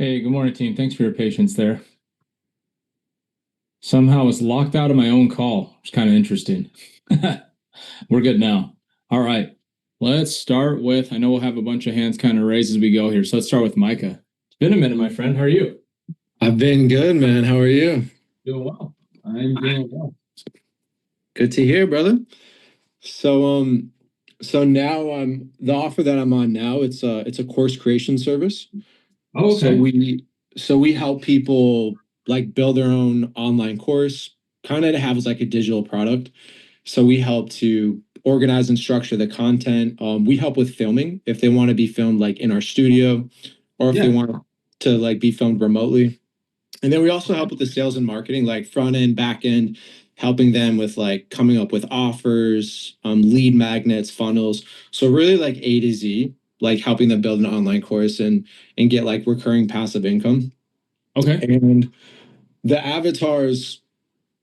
Hey, good morning, team. Thanks for your patience there. Somehow I was locked out of my own call. It's kind of interesting. We're good now. All right. Let's start with, I know we'll have a bunch of hands kind of raised as we go here. So let's start with Micah. It's been a minute, my friend. How are you? I've been good, man. How are you? Doing well. I'm doing well. Good to hear, brother. So now the offer that I'm on now, it's a course creation service. Oh, So okay. we help people like build their own online course, kind of to have as like a digital product. So we help to organize and structure the content. We help with filming if they want to be filmed like in our studio, or if they Yeah. want to like be filmed remotely. And then we also help with the sales and marketing, like front end, back end, helping them with like coming up with offers, lead magnets, funnels. So really like A to Z, like helping them build an online course and get like recurring passive income. Okay. And the avatars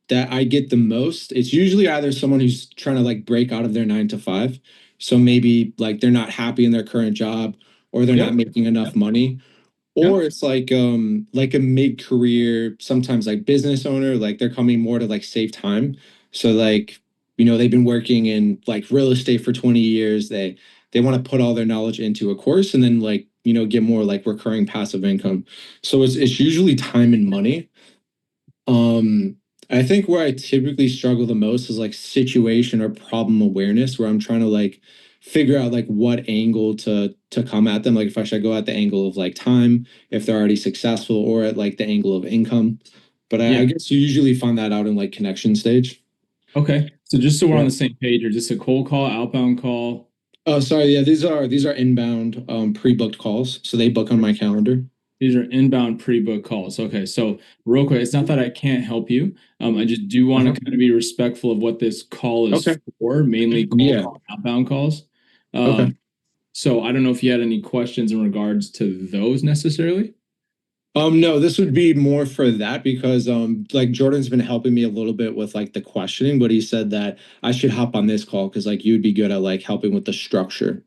that I get the most, it's usually either someone who's trying to like break out of their 9 to 5. So maybe like they're not happy in their current job or they're not Yep. making enough Yep. money, Yep. or it's like a mid-career, sometimes like business owner, like they're coming more to like save time. So like, they've been working in like real estate for 20 years. They want to put all their knowledge into a course and then like, get more like recurring passive income. So it's usually time and money. um I think where I typically struggle the most is like situation or problem awareness, where I'm trying to like figure out like what angle to come at them. Like if I should go at the angle of like time, if they're already successful, or at like the angle of income. But I Yeah. guess you usually find that out in like connection stage. Okay. So just so we're on Yeah. the same page, or just a cold call, outbound call? Oh, sorry. Yeah, these are inbound pre-booked calls. So they book on my calendar. These are inbound pre-book calls. Okay, so real quick, it's not that I can't help you. I just do want to Uh-huh. kind of be respectful of what this call is Okay. for, mainly cold Yeah. call, outbound calls. Okay. So I don't know if you had any questions in regards to those necessarily. No, this would be more for that because like Jordan's been helping me a little bit with like the questioning, but he said that I should hop on this call because like you'd be good at like helping with the structure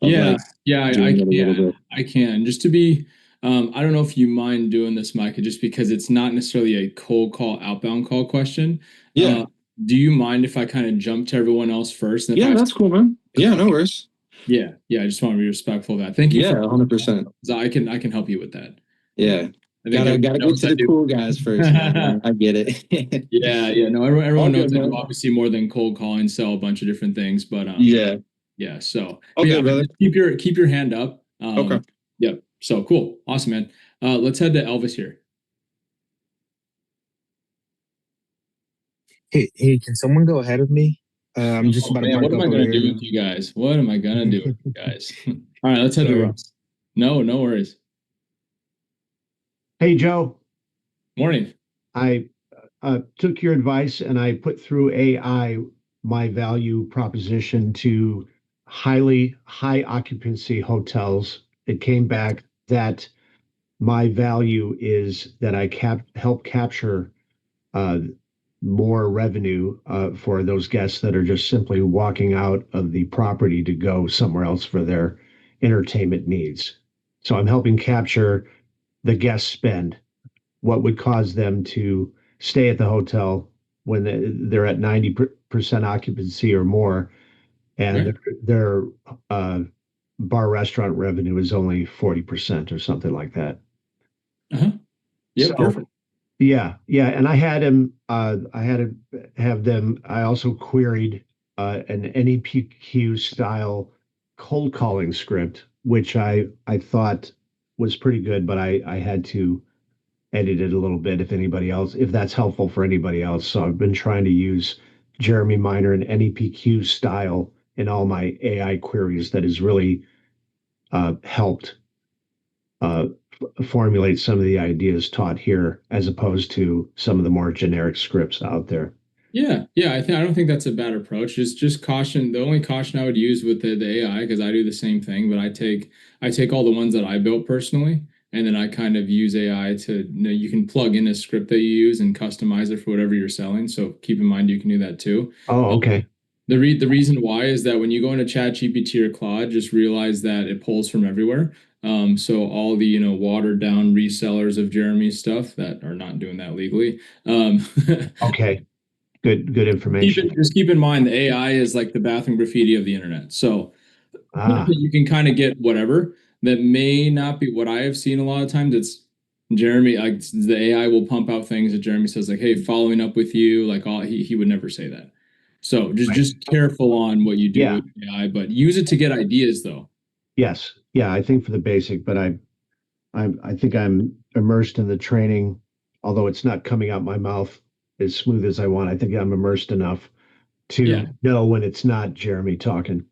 of Yeah, like yeah, I doing it a little can. bit. I can. Just to be, I don't know if you mind doing this, Micah, just because it's not necessarily a cold call, outbound call question. Yeah. Uh, do you mind if I kind of jump to everyone else first? And if I Yeah, have that's cool, man. Yeah, no okay. worries. Yeah, yeah. I just want to be respectful of that. Thank you for Yeah, 100%. I can help you with that. Yeah. I think Gotta everyone get knows to I the do. cool guys first, man. I get it. Yeah, yeah. No, All everyone knows good, I do man. obviously more than cold calling, sell a bunch of different things. But Yeah. yeah. So, All but yeah, good, brother. just keep your hand up. Okay. Yep. So cool, awesome, man. Let's head to Elvis here. Hey, can someone go ahead of me? I'm just Oh about to man, what park am up I over gonna do here. with you guys? What am I gonna do with you guys? All right, let's head to Sorry. Russ. No, no worries. Hey, Joe, Morning. I took your advice and I put through AI my value proposition to high occupancy hotels. It came back that my value is that I help capture uh, more revenue for those guests that are just simply walking out of the property to go somewhere else for their entertainment needs. So I'm helping capture the guest spend, what would cause them to stay at the hotel when they're at 90% occupancy or more, and Okay. their uh, bar restaurant revenue is only 40% or something like that. Uh-huh. Yep. So Perfect. yeah, and I had to have them. I also queried an NEPQ style cold calling script, which I thought was pretty good, but I had to edit it a little bit if that's helpful for anybody else. So I've been trying to use Jeremy Miner and NEPQ style in all my AI queries. That has really helped uh, formulate some of the ideas taught here, as opposed to some of the more generic scripts out there. Yeah, yeah. I don't think that's a bad approach. Just caution. The only caution I would use with the AI, because I do the same thing, but I take all the ones that I built personally, and then I kind of use AI to, you can plug in a script that you use and customize it for whatever you're selling. So keep in mind you can do that too. Oh, okay. The reason why is that when you go into ChatGPT or Claude, just realize that it pulls from everywhere. So all the, watered down resellers of Jeremy's stuff that are not doing that legally. Okay, good information. Just keep in mind the AI is like the bathroom graffiti of the internet. So Ah, you can kind of get whatever that may not be what I have seen a lot of times. It's Jeremy, like the AI will pump out things that Jeremy says, like, hey, following up with you, like all he would never say that. So right. just careful on what you do Yeah, with AI, but use it to get ideas though. yes. Yeah, I think for the basic, but I think I'm immersed in the training, although it's not coming out my mouth as smooth as I want. I think I'm immersed enough Yeah, to know when it's not Jeremy talking.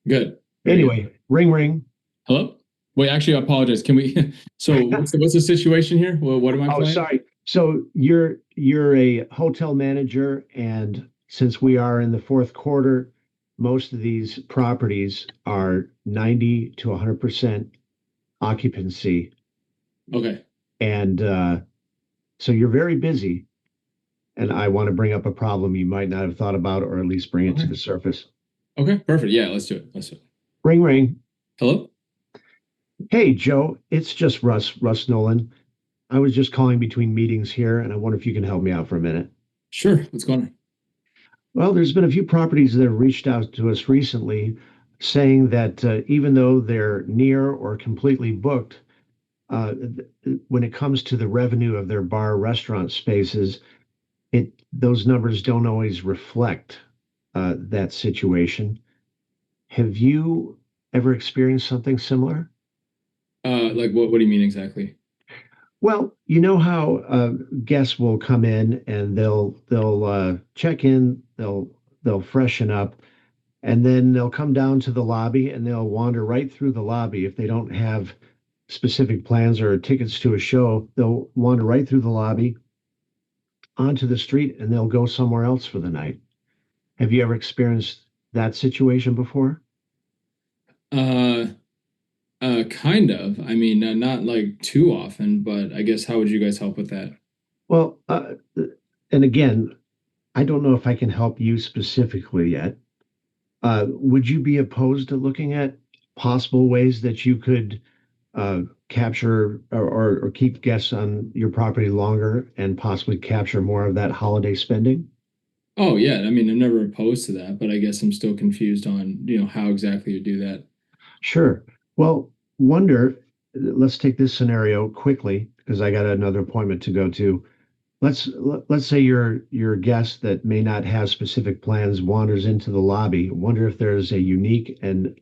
good. Very good. Anyway, ring ring. Hello? Wait, actually, I apologize. Can we so what's the situation here? Well, what am I Oh, playing? sorry. So you're a hotel manager, and since we are in the fourth quarter, most of these properties are 90 to 100% occupancy, Okay. and so you're very busy. And I want to bring up a problem you might not have thought about, or at least bring it to Okay. the surface. Okay, perfect. Yeah, let's do it. Let's do it. Ring ring. Hello? Hey Joe, it's just Russ Nolan. I was just calling between meetings here, and I wonder if you can help me out for a minute. Sure. What's going on? Well, there's been a few properties that have reached out to us recently saying that even though they're near or completely booked, when it comes to the revenue of their bar restaurant spaces, those numbers don't always reflect that situation. Have you ever experienced something similar? Like what do you mean exactly? Well, you know how guests will come in and they'll check in, they'll freshen up, and then they'll come down to the lobby and they'll wander right through the lobby if they don't have specific plans or tickets to a show. They'll wander right through the lobby onto the street and they'll go somewhere else for the night. Have you ever experienced that situation before? Uh kind of. I mean, not like too often, but I guess how would you guys help with that? Well, and again, I don't know if I can help you specifically yet. Would you be opposed to looking at possible ways that you could capture or keep guests on your property longer and possibly capture more of that holiday spending? Oh yeah, I mean, I'm never opposed to that, but I guess I'm still confused on, how exactly you do that. Sure. Well, wonder, let's take this scenario quickly because I got another appointment to go to. Let's say your guest that may not have specific plans wanders into the lobby. Wonder if there's a unique and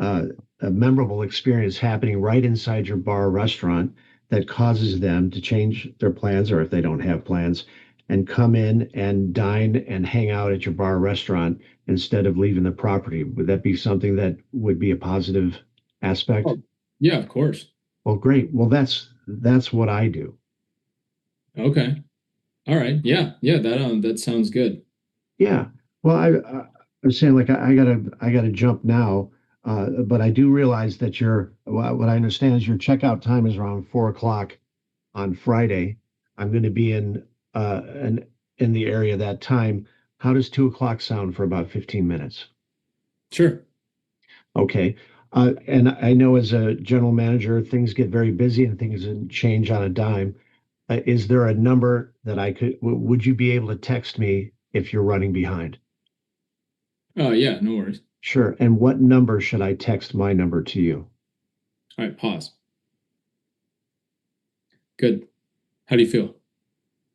uh, a memorable experience happening right inside your bar or restaurant that causes them to change their plans, or if they don't have plans, and come in and dine and hang out at your bar or restaurant instead of leaving the property. Would that be something that would be a positive aspect? Oh, yeah, of course. Well, great. Well, that's what I do. Okay. All right. Yeah. Yeah, that sounds good. Yeah. Well, I'm saying like I gotta jump now, but I do realize that what I understand is your checkout time is around 4 o'clock on Friday. I'm going to be in the area that time. How does 2 o'clock sound for about 15 minutes? Sure. Okay. And I know as a general manager, things get very busy and things change on a dime. Is there a number that would you be able to text me if you're running behind? Oh yeah, no worries. Sure. And what number should I text my number to you? All right, pause. Good. How do you feel?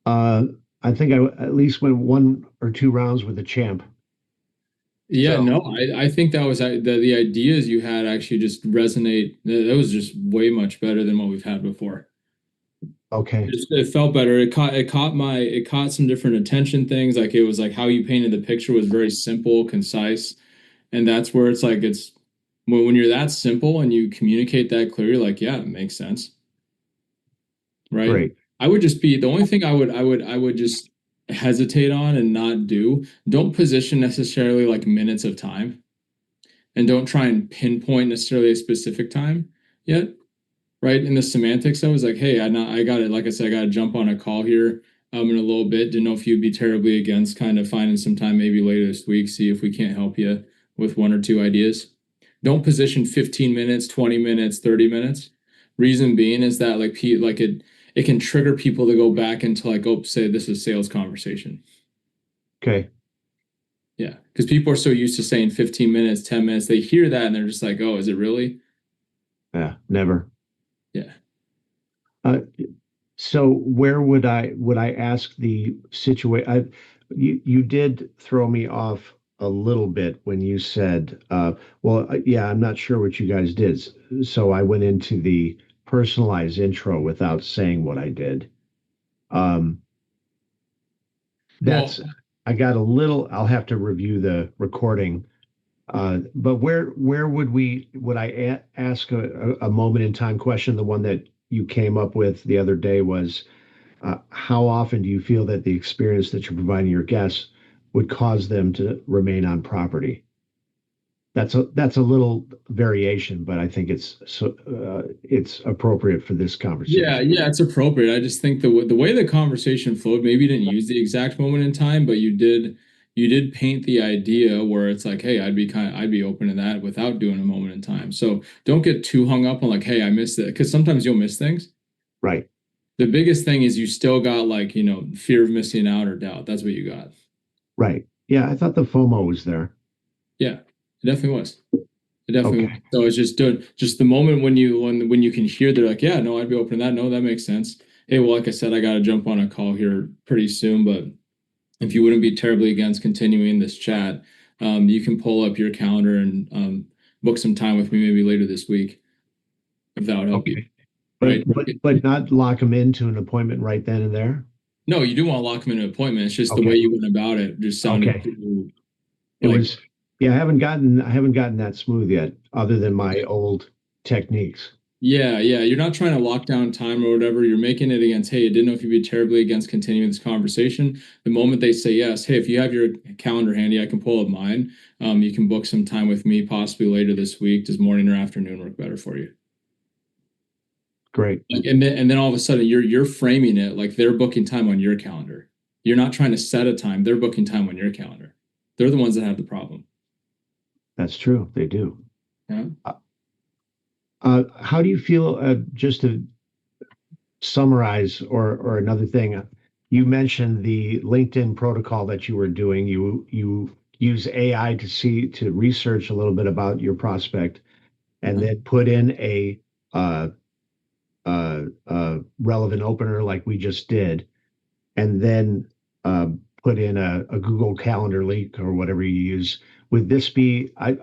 Uh, I think I at least went 1 or 2 rounds with the champ. Yeah, So, no, I think that was the ideas you had actually just resonate. That was just way much better than what we've had before. okay, It felt better. It caught some different attention things. Like it was like how you painted the picture was very simple, concise, and that's where it's like it's when you're that simple and you communicate that clearly, like yeah, it makes sense, right? great. I would just be the only thing I would just hesitate on and not do. Don't position necessarily like minutes of time, and don't try and pinpoint necessarily a specific time yet, right? In the semantics, I was like, hey, I got it. Like I said, I got to jump on a call here in a little bit. Didn't know if you'd be terribly against kind of finding some time maybe later this week, see if we can't help you with one or two ideas. don't position 15 minutes, 20 minutes, 30 minutes. Reason being is that it can trigger people to go back into like, oh, say this is sales conversation. Okay. Yeah, because people are so used to saying 15 minutes, 10 minutes, they hear that and they're just like, oh, is it really? Yeah, never. Yeah. So where would I ask the situation? You did throw me off a little bit when you said, well, yeah, I'm not sure what you guys did. So I went into the personalized intro without saying what I did. Um, Well, that's I got a little. I'll have to review the recording. But where would I ask a moment in time question? The one that you came up with the other day was, how often do you feel that the experience that you're providing your guests would cause them to remain on property? That's a little variation, but I think it's appropriate for this yeah, conversation. yeah, it's appropriate. I just think the way the conversation flowed, maybe you didn't use the exact moment in time, but you did paint the idea where it's like, hey, I'd be open to that without doing a moment in time. So don't get too hung up on like, hey, I missed it, because sometimes you'll miss things. Right, The biggest thing is you still got like, fear of missing out or doubt. That's what you got. right. Yeah, I thought the FOMO was there. Yeah, it definitely was. It definitely was. Okay, So it's just the moment when you can hear they're like, yeah, no, I'd be open to that. No, that makes sense. Hey, well, like I said, I got to jump on a call here pretty soon, but if you wouldn't be terribly against continuing this chat, you can pull up your calendar and book some time with me maybe later this week, if that would help you. okay. Right? But not lock them into an appointment right then and there. No, you do want to lock them in an appointment. It's just the way Okay, you went about it just sounded okay. too, It like, was, yeah, I haven't gotten that smooth yet, other than my okay. old techniques. Yeah, yeah. You're not trying to lock down time or whatever. You're making it against, hey, I didn't know if you'd be terribly against continuing this conversation. The moment they say yes, hey, if you have your calendar handy, I can pull up mine. You can book some time with me possibly later this week. Does morning or afternoon work better for you? Great. Like, and then all of a sudden you're framing it like they're booking time on your calendar. You're not trying to set a time, they're booking time on your calendar. They're the ones that have the problem. That's true. They do. Yeah. How do you feel, just to summarize, or another thing, you mentioned the LinkedIn protocol that you were doing. You use AI to research a little bit about your prospect, and then put in a uh, relevant opener like we just did, and then put in a Google Calendar link or whatever you use. Would this be, at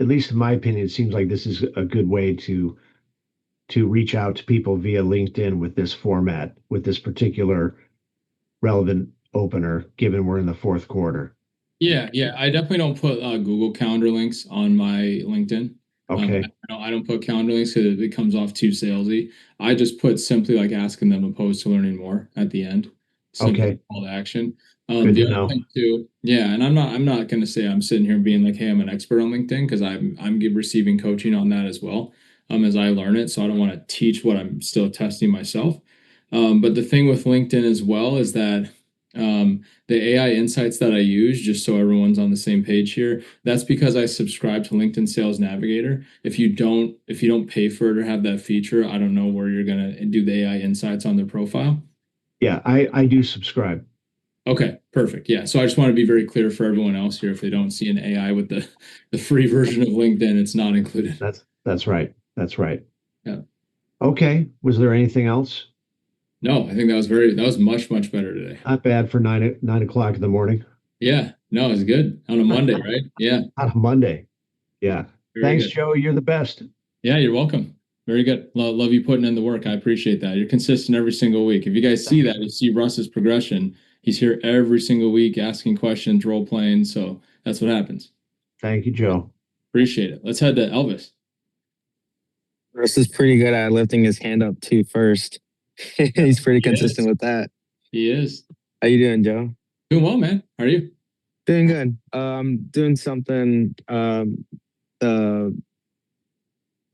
least in my opinion, it seems like this is a good way to reach out to people via LinkedIn with this format, with this particular relevant opener, given we're in the fourth quarter. Yeah, yeah. I definitely don't put Google Calendar links on my LinkedIn. Okay. I don't put calendar links because it comes off too salesy. I just put simply like asking them opposed to learning more at the end. Simple Okay. call to action. Good The to other know. thing too, yeah, and I'm not going to say I'm sitting here being like, hey, I'm an expert on LinkedIn, because I'm receiving coaching on that as well, as I learn it. So I don't want to teach what I'm still testing myself. But the thing with LinkedIn as well is that the AI insights that I use, just so everyone's on the same page here, that's because I subscribe to LinkedIn Sales Navigator. If you don't pay for it or have that feature, I don't know where you're gonna do the AI insights on their profile. Yeah, I do subscribe. Okay, perfect. Yeah. So I just want to be very clear for everyone else here. If they don't see an AI with the free version of LinkedIn, it's not included. That's right. That's right. Yeah. Okay. Was there anything else? No, I think that was much, much better today. Not bad for nine o'clock in the morning Yeah. No, it's good on a Monday, right? Yeah. on a Monday. Yeah. Very Thanks, good. Joe. You're the best. Yeah, you're welcome. Very good. Love you putting in the work. I appreciate that. You're consistent every single week. If you guys see that, you see Russ's progression. He's here every single week asking questions, role playing. So that's what happens. Thank you, Joe. Appreciate it. Let's head to Elvis. Russ is pretty good at lifting his hand up too first. He's pretty consistent with that. He is. How you doing, Joe? Doing well, man. How are you? Doing good. Doing something.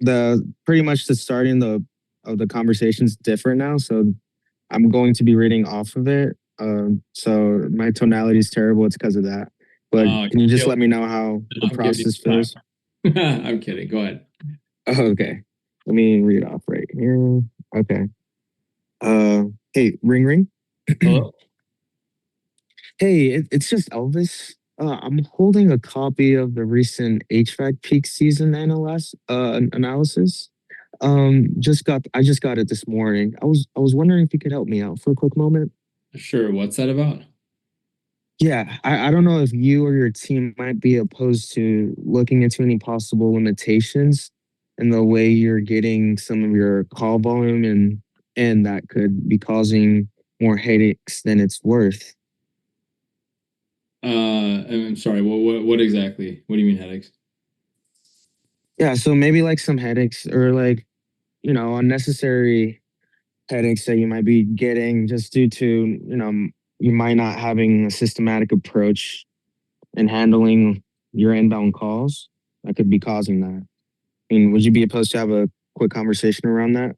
The pretty much the starting of the conversation's different now, so I'm going to be reading off of it. So my tonality is terrible. It's because of that. But can you just let me know how the I'll give you process time. feels? I'm kidding. Go ahead. Oh, okay. Let me read off right here. Okay. Hey, ring ring. Hello? Hey, it's just Elvis. I'm holding a copy of the recent HVAC peak season analysis. I just got it this morning. I was wondering if you could help me out for a quick moment. Sure. What's that about? Yeah, I don't know if you or your team might be opposed to looking into any possible limitations in the way you're getting some of your call volume and that could be causing more headaches than it's worth. I'm sorry. What exactly? What do you mean headaches? Yeah, so maybe like some headaches or like, unnecessary headaches that you might be getting just due to, you might not having a systematic approach in handling your inbound calls that could be causing that. I mean, would you be opposed to have a quick conversation around that?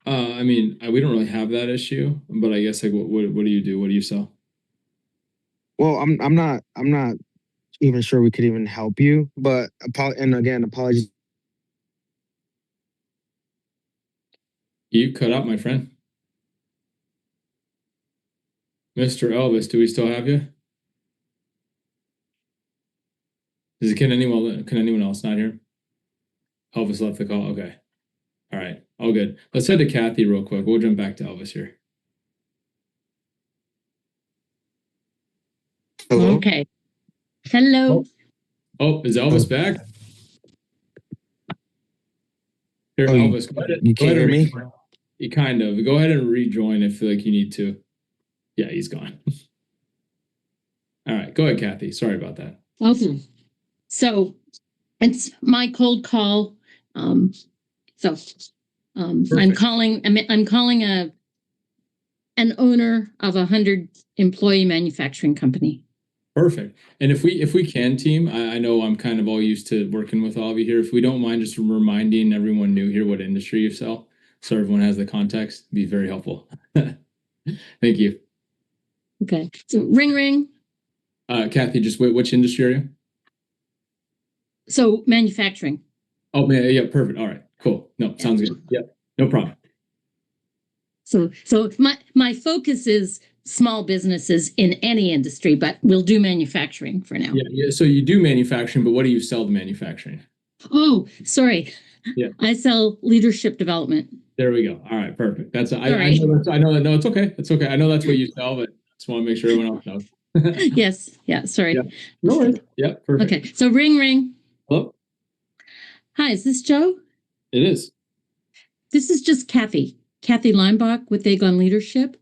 I mean, we don't really have that issue, but I guess like what do you do? What do you sell? Well, I'm not even sure we could even help you, but and again, apologies. You cut out, my friend. Mr. Elvis, do we still have you? Can anyone else not hear? Elvis left the call. Okay. All right. All good. Let's head to Kathy real quick. We'll jump back to Elvis here. Hello. Okay. Hello. Oh, is Elvis back? Here, Oh, Elvis, you go can't ahead hear and me? rejoin. You kind of. Go ahead and rejoin if like you need to. Yeah, he's gone. All right. Go ahead, Kathy. Sorry about that. Okay. So it's my cold call. Um, so I'm Perfect. I'm calling an owner of 100 employee manufacturing company. Perfect. And if we can, team, I know I'm kind of all used to working with all of you here. If we don't mind just reminding everyone new here what industry you sell, so everyone has the context, it'd be very helpful. Thank you. Okay. So ring ring. Kathy, just wait, which industry are you? So manufacturing. Oh man, yeah, perfect. All right, cool. No, sounds good. Yeah, no problem. So my focus is small businesses in any industry, but we'll do manufacturing for now. Yeah. So you do manufacturing, but what do you sell to manufacturing? Oh, sorry. Yeah. I sell leadership development. There we go. All right, perfect. That's I Sorry. know that's, I know that. No, it's okay. It's okay. I know that's what you sell, but just want to make sure everyone else knows. Yes. Yeah. Sorry. Yeah. No worries. Yeah, perfect. Okay. So ring ring. Hello. Hi, is this Joe? It is. This is just Kathy Leinbach with Aegon Leadership.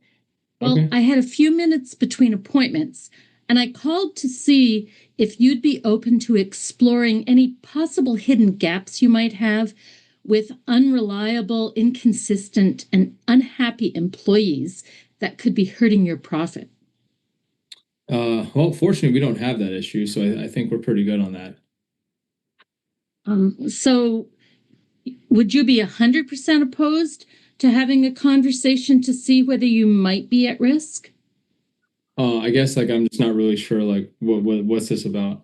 Well, Okay. I had a few minutes between appointments, and I called to see if you'd be open to exploring any possible hidden gaps you might have with unreliable, inconsistent, and unhappy employees that could be hurting your profit. Well, fortunately, we don't have that issue, so I think we're pretty good on that. So would you be 100% opposed to having a conversation to see whether you might be at risk? I guess like I'm just not really sure like what's this about?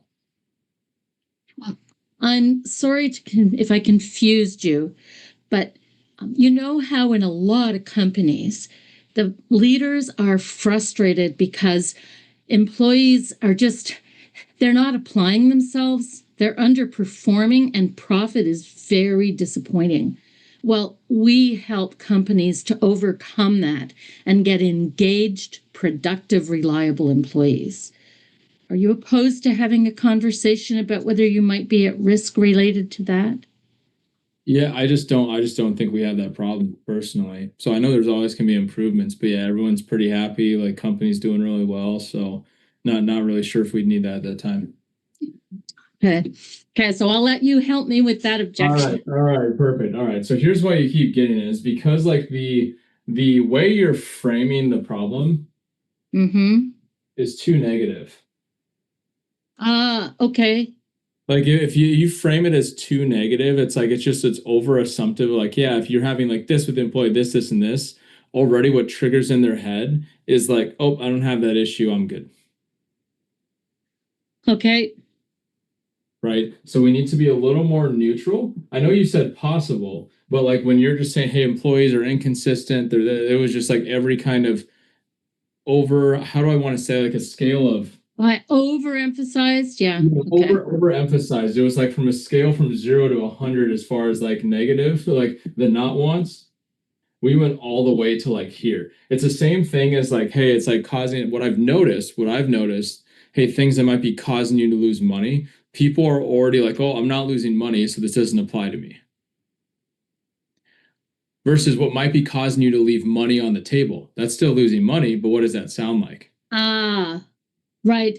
I'm sorry if I confused you, but you know how in a lot of companies, the leaders are frustrated because employees are they're not applying themselves, they're underperforming, and profit is very disappointing. Well, we help companies to overcome that and get engaged, productive, reliable employees. Are you opposed to having a conversation about whether you might be at risk related to that? Yeah, I just don't think we have that problem personally. So I know there's always gonna be improvements, but yeah, everyone's pretty happy. Like company's doing really well, so not really sure if we'd need that at that time. Okay. Okay, so I'll let you help me with that objection. All right, perfect. All right. So here's why you keep getting it is because like the way you're framing the problem Mm-hmm. is too negative. Okay. Like if you frame it as too negative, it's like it's over assumptive. Like, yeah, if you're having like this with the employee, this, and this, already what triggers in their head is like, oh, I don't have that issue, I'm good. Okay. right? So we need to be a little more neutral. I know you said possible, but like when you're just saying, hey, employees are inconsistent, there was just like every kind of over, how do I want to say, like a scale of I overemphasized. Yeah. Okay. overemphasized. It was like from a scale from 0 to 100 as far as like negative, so like the not wants. We went all the way to like here. It's the same thing as like, hey, it's like causing what I've noticed, hey, things that might be causing you to lose money. People are already like, oh, I'm not losing money, so this doesn't apply to me. Versus what might be causing you to leave money on the table. That's still losing money, but what does that sound like? Ah, right.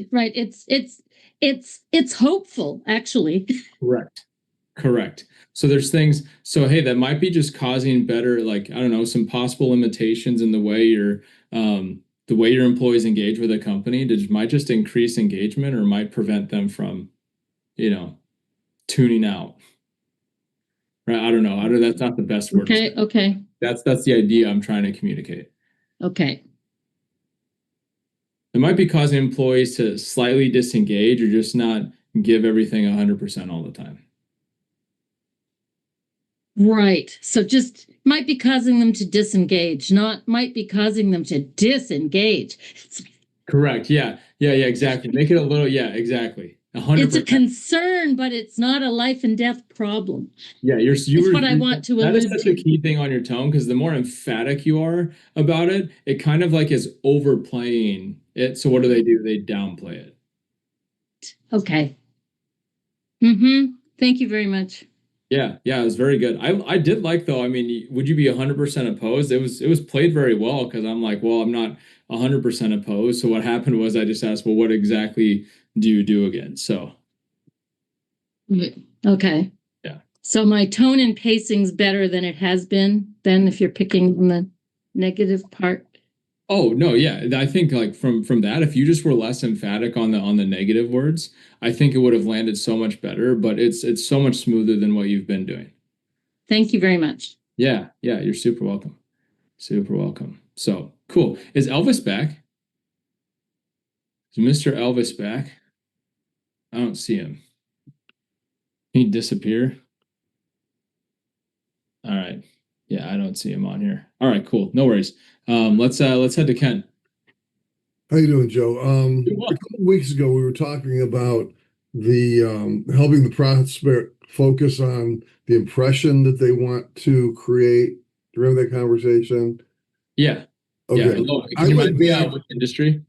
It's hopeful, actually. Correct. So there's things, so hey, that might be just causing better, like, I don't know, some possible limitations in the way your employees engage with a company that might just increase engagement or might prevent them from, tuning out. Right. I don't know. That's not the best word. Okay. Okay. That's the idea I'm trying to communicate. Okay. It might be causing employees to slightly disengage or just not give everything 100% all the time. Right. So just might be causing them to disengage, not might be causing them to disengage. Correct. Yeah. Exactly. Make it a little. Yeah. Exactly. 100%. It's a concern, but it's not a life and death problem. Yeah, It's what I want to That is allude such a to. key thing on your tone, because the more emphatic you are about it, it kind of like is overplaying it. So what do? They downplay it. Okay. Thank you very much. Yeah, it was very good. I did like, though. I mean, would you be 100% opposed? It was played very well, because I'm like, well, I'm not 100% opposed. So what happened was I just asked, well, what exactly do you do again? So Okay. Yeah. So my tone and pacing's better than it has been, then, if you're picking the negative part. Oh no, yeah. I think like from that, if you just were less emphatic on the negative words, I think it would have landed so much better. But it's so much smoother than what you've been doing. Thank you very much. Yeah, you're super welcome. Super welcome. So cool. Is Elvis back? Is Mr. Elvis back? I don't see him. He disappear. All right. Yeah, I don't see him on here. All right, cool. No worries. Let's head to Ken. How you doing, Joe? Doing well. A couple weeks ago, we were talking about the helping the prospect focus on the impression that they want to create. Do you remember that conversation? Yeah. Okay. Yeah. Hello. I Can you went mind me back. what industry?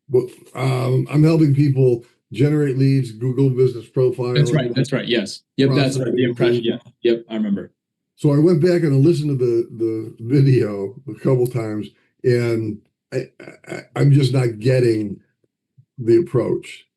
But I'm helping people generate leads, Google Business Profile. That's right. Yes. Yep. That's right. The impression. Yeah. Yep. I remember. So I went back and I listened to the video a couple times, and I'm just not getting the approach.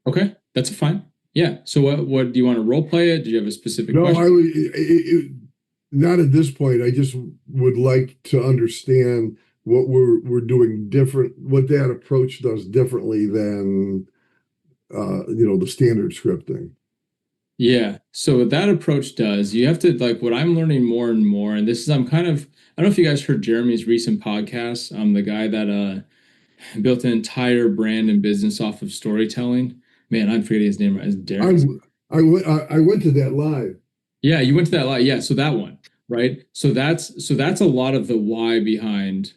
Okay. That's fine. Yeah. So what do you want to role play it? Do you have a specific No, question? I would not at this point. I just would like to understand what we're doing different, what that approach does differently than the standard scripting. Yeah. So what that approach does, you have to, like, what I'm learning more and more, and this is, I don't know if you guys heard Jeremy's recent podcast. The guy that built an entire brand and business off of storytelling. Man, I'm forgetting his name right. It's Derek. I went to that live. Yeah, you went to that live. Yeah, so that one, right? So that's a lot of the why behind,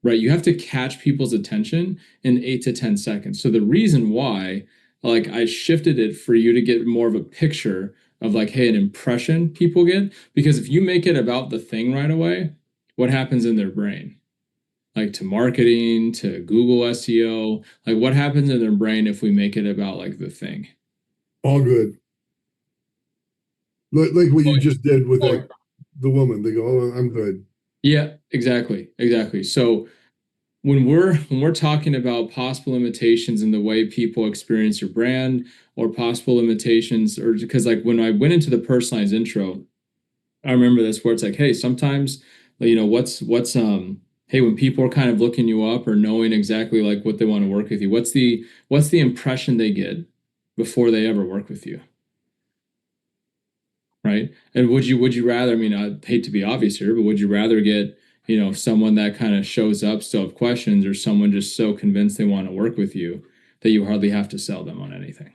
right? You have to catch people's attention in 8 to 10 seconds. So the reason why, like, I shifted it for you to get more of a picture of like, hey, an impression people get, because if you make it about the thing right away, what happens in their brain? Like to marketing, to Google SEO, like what happens in their brain if we make it about like the thing? All good. Like what you just did with the woman. They go, "Oh, I'm good." Yeah, exactly. So when we're talking about possible limitations in the way people experience your brand, or possible limitations, or because like when I went into the personalized intro, I remember this where it's like, hey, sometimes, what's hey, when people are kind of looking you up or knowing exactly like what they want to work with you, what's the impression they get before they ever work with you? Right? And would you rather, I mean, I hate to be obvious here, but would you rather get, someone that kind of shows up, still have questions, or someone just so convinced they want to work with you that you hardly have to sell them on anything?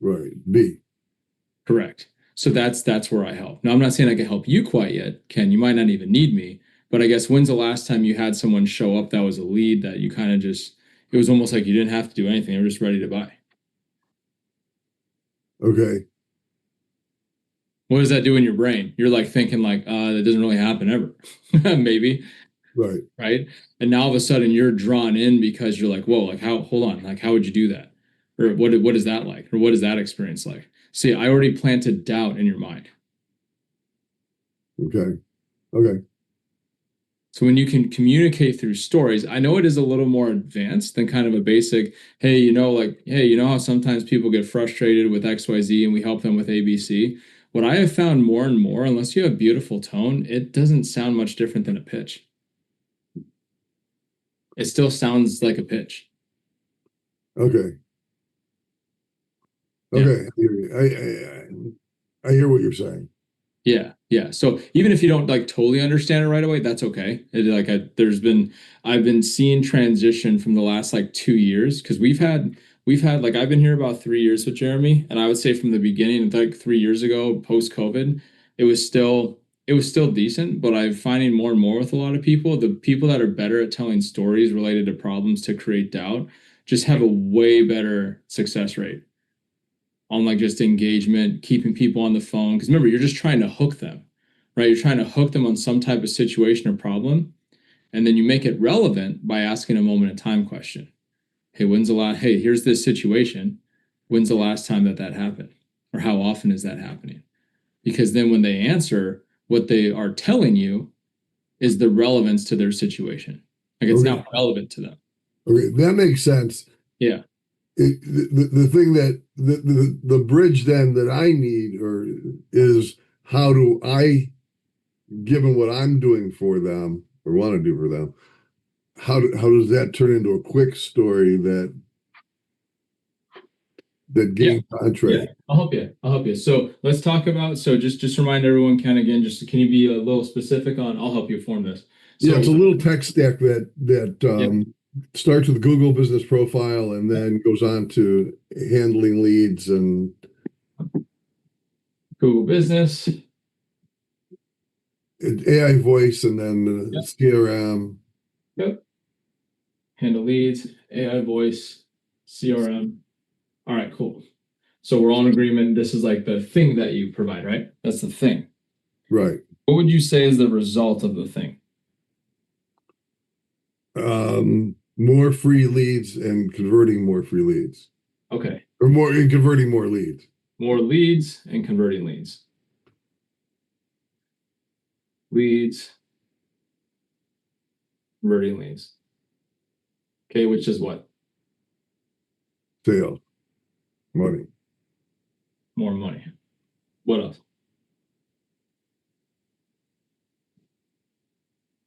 Right. B. Correct. So that's where I help. Now I'm not saying I can help you quite yet, Ken. You might not even need me, but I guess when's the last time you had someone show up that was a lead that you kind of just it was almost like you didn't have to do anything, they were just ready to buy. Okay. What does that do in your brain? You're like thinking like, that doesn't really happen ever. Maybe, Right. right? And now all of a sudden you're drawn in because you're like, whoa, like how hold on, like how would you do that? Or what is that like? Or what is that experience like? See, I already planted doubt in your mind. Okay. Okay. So when you can communicate through stories, I know it is a little more advanced than kind of a basic, hey, like, hey, you know how sometimes people get frustrated with XYZ and we help them with ABC? What I have found more and more, unless you have beautiful tone, it doesn't sound much different than a pitch. It still sounds like a pitch. Okay. Yeah. Okay. I hear you. I hear what you're saying. Yeah, yeah. So even if you don't like totally understand it right away, that's okay. I've been seeing transition from the last like 2 years because we've had like I've been here about 3 years with Jeremy, and I would say from the beginning, like 3 years ago, post COVID, it was still decent, but I'm finding more and more with a lot of people, the people that are better at telling stories related to problems to create doubt just have a way better success rate on like just engagement, keeping people on the phone. Because remember, you're just trying to hook them, right? You're trying to hook them on some type of situation or problem. And then you make it relevant by asking a moment in time question. Hey, here's this situation. When's the last time that happened? Or how often is that happening? Because then when they answer, what they are telling you is the relevance to their situation. Like it's Okay. now relevant to them. Okay. That makes sense. Yeah. The thing that the bridge then that I need is how do I, given what I'm doing for them or want to do for them, how does that turn into a quick story that gains contract? Yeah, I'll help you. So let's talk about. So just remind everyone, Ken, again. Just can you be a little specific on? I'll help you form this. So, Yeah, it's a little tech stack that starts with Google Business Profile and then goes on to handling leads and Google Business. AI voice and then the CRM. Yep. Handle leads, AI voice, CRM. All right, cool. So we're all in agreement. This is like the thing that you provide, right? That's the thing. Right. What would you say is the result of the thing? More free leads and converting more free leads. Okay. Or more and converting more leads. More leads and converting leads. Leads, converting leads. Okay, which is what? Sales. Money. More money. What else?